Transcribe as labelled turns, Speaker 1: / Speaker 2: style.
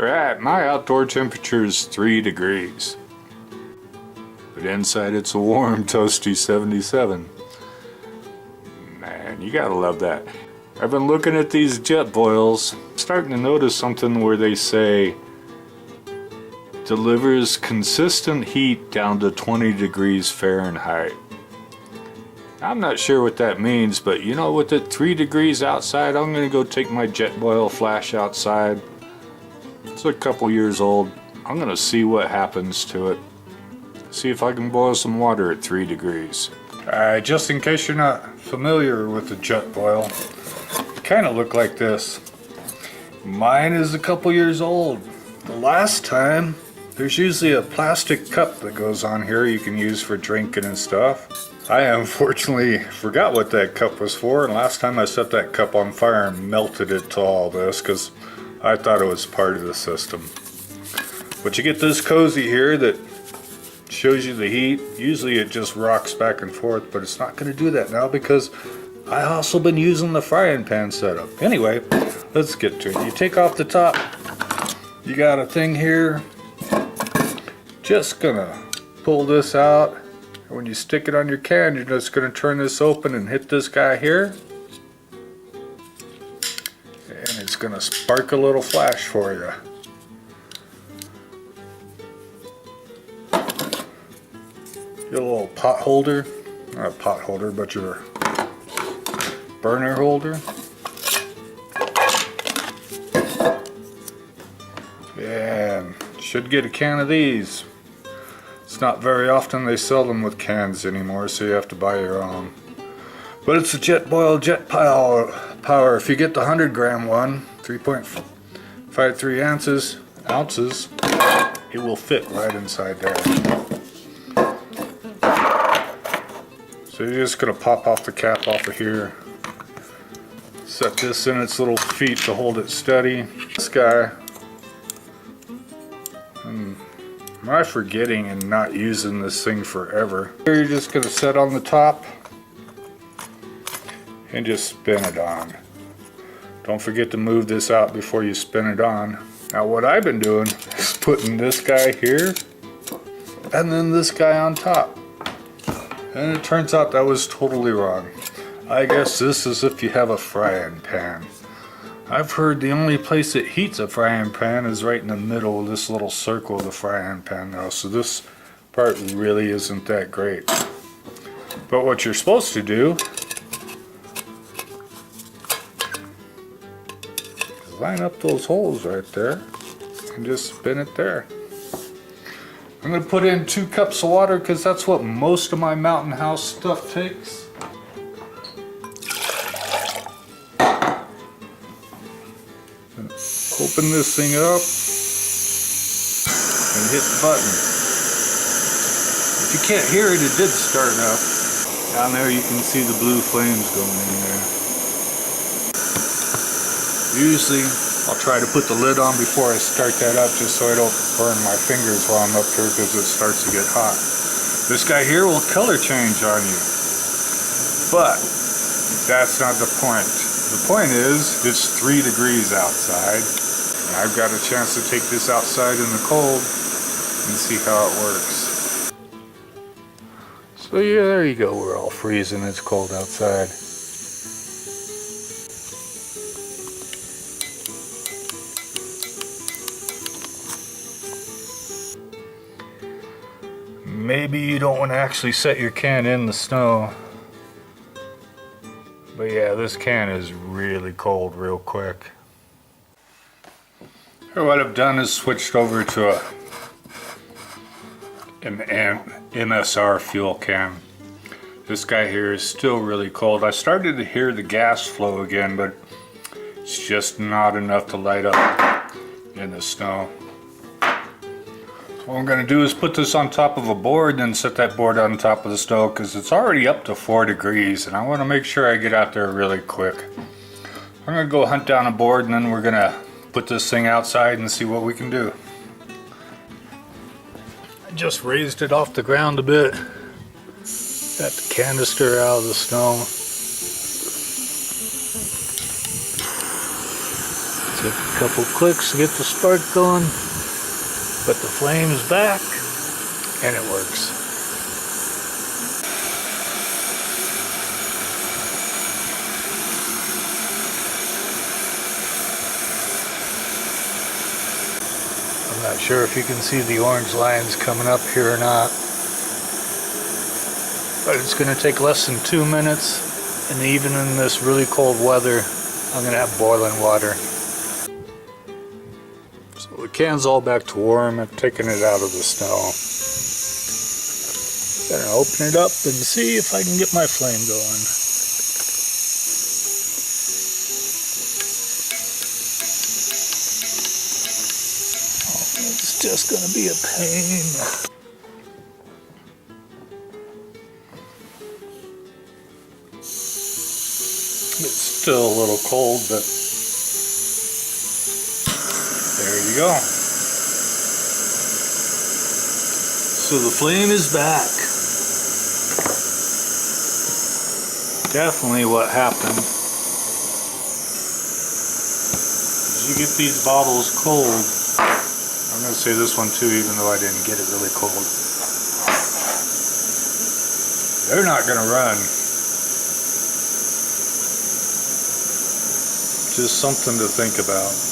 Speaker 1: Alright, my outdoor temperature is 3 degrees. But inside it's a warm, toasty 77. Man, you gotta love that. I've been looking at these jet boils, starting to notice something where they say delivers consistent heat down to 20 degrees Fahrenheit. I'm not sure what that means, but you know, with it 3 degrees outside, I'm gonna go take my jet boil flash outside. It's a couple years old. I'm gonna see what happens to it. See if I can boil some water at 3 degrees. Just in case you're not familiar with the jet boil, it kind of look like this. Mine is a couple years old. The last time, there's usually a plastic cup that goes on here you can use for drinking and stuff. I unfortunately forgot what that cup was for, and last time I set that cup on fire and melted it to all this because I thought it was part of the system. But you get this cozy here that shows you the heat. Usually it just rocks back and forth, but it's not going to do that now because I also been using the frying pan setup. Anyway, let's get to it. You take off the top. You got a thing here. Just gonna pull this out. And when you stick it on your can, you're just gonna turn this open and hit this guy here. And it's gonna spark a little flash for you. Get a little pot holder. Not a pot holder, but your burner holder. And should get a can of these. It's not very often they sell them with cans anymore, so you have to buy your own. But it's a jet boil, jet power. If you get the 100 gram one, 3.53 ounces, it will fit right inside there. So you're just gonna pop off the cap off of here. Set this in its little feet to hold it steady. This guy, am I forgetting and not using this thing forever? Here you're just gonna set on the top and just spin it on. Don't forget to move this out before you spin it on. Now what I've been doing is putting this guy here and then this guy on top. And it turns out that was totally wrong. I guess this is if you have a frying pan. I've heard the only place that heats a frying pan is right in the middle of this little circle of the frying pan now. So this part really isn't that great. But what you're supposed to do is line up those holes right there and just spin it there. I'm going to put in 2 cups of water because that's what most of my mountain house stuff takes. Open this thing up and hit the button. If you can't hear it, it did start up. Down there you can see the blue flames going in there. Usually I'll try to put the lid on before I start that up just so I don't burn my fingers while I'm up here because it starts to get hot. This guy here will color change on you. But that's not the point. The point is it's 3 degrees outside. And I've got a chance to take this outside in the cold and see how it works. So yeah, there you go. We're all freezing. It's cold outside. Maybe you don't want to actually set your can in the snow. But yeah, this can is really cold real quick. Here what I've done is switched over to an MSR fuel can. This guy here is still really cold. I started to hear the gas flow again, but it's just not enough to light up in the snow. What I'm going to do is put this on top of a board and then set that board on top of the stove because it's already up to 4 degrees and I want to make sure I get out there really quick. I'm going to go hunt down a board and then we're going to put this thing outside and see what we can do. I just raised it off the ground a bit. Got the canister out of the snow.
Speaker 2: Took a couple clicks to get the spark going, but the flame's back and it works. I'm not sure if you can see the orange lines coming up here or not, but it's going to take less than 2 minutes, and even in this really cold weather, I'm going to have boiling water. So the can's all back to warm. I've taken it out of the snow. Gonna open it up and see if I can get my flame going. It's just gonna be a pain. It's still a little cold, but there you go. So the flame is back. Definitely what happened is you get these bottles cold. I'm going to say this one too, even though I didn't get it really cold. They're not going to run. Just something to think about.